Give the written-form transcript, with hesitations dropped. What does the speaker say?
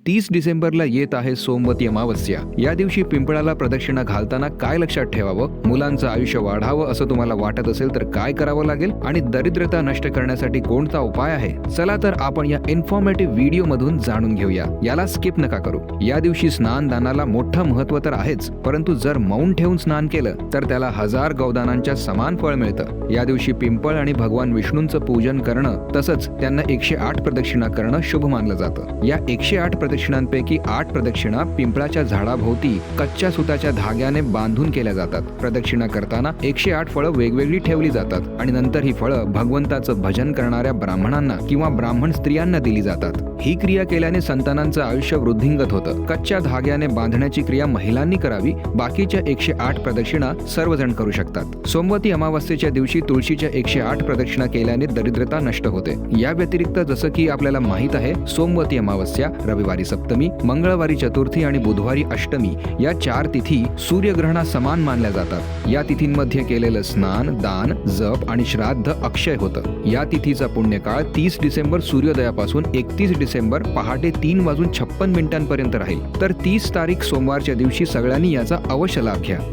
30 डिसेंबरला येत आहे सोमवती अमावस्या। या दिवशी पिंपळाला प्रदक्षिणा घालताना काय लक्षात ठेवावं, मुलांचं आयुष्य वाढावं असं तुम्हाला वाटत असेल तर काय करावं लागेल आणि दरिद्रता नष्ट करण्यासाठी कोणता उपाय आहे, चला तर आपण या इन्फॉर्मेटिव्ह व्हिडिओ मधून जाणून घेऊया। याला स्किप नका करू। या दिवशी स्नान दानाला मोठं महत्त्व तर आहेच, परंतु जर मौन ठेवून स्नान केलं तर त्याला 1000 गौदानांच्या समान फळ मिळतं। या दिवशी पिंपळ आणि भगवान विष्णूंचं पूजन करणं तसंच त्यांना 108 प्रदक्षिणा करणं शुभ मानलं जातं। या 108 प्रदक्षिणांपैकी 8 प्रदक्षिणा पिंपळाच्या झाडाभोवती कच्च्या सुताच्या धाग्याने बांधून केल्या जातात। प्रदक्षिणा करताना 108 फळं वेगवेगळी ठेवली जातात आणि नंतर ही फळं भगवंताचं भजन करणाऱ्या ब्राह्मणांना किंवा ब्राह्मण स्त्रियांना दिली जातात। ही क्रिया केल्याने संतानांचं आयुष्य वृद्धिंगत होतं। कच्च्या धाग्याने बांधण्याची क्रिया महिलांनी करावी, बाकीच्या 108 प्रदक्षिणा सर्वजण करू शकतात। सोमवती अमावस्येच्या दिवशी तुळशीच्या 108 प्रदक्षिणा केल्याने दरिद्रता नष्ट होते। या व्यतिरिक्त जसं की आपल्याला माहित आहे, सोमवती अमावस्या, रविवारी सप्तमी, मंगळवारी चतुर्थी आणि बुधवारी अष्टमी या 4 तिथी सूर्यग्रहणा समान मानल्या जातात। या तिथींमध्ये केलेलं स्नान, दान, जप आणि श्राद्ध अक्षय होतं। या तिथीचा पुण्यकाळ 30 डिसेंबर सूर्योदयापासून 31 डिसेंबर पहाटे 3:56 पर्यंत राहील। तर 30 तारीख सोमवारच्या दिवशी सगळ्यांनी याचा अवश्य लाभ घ्या।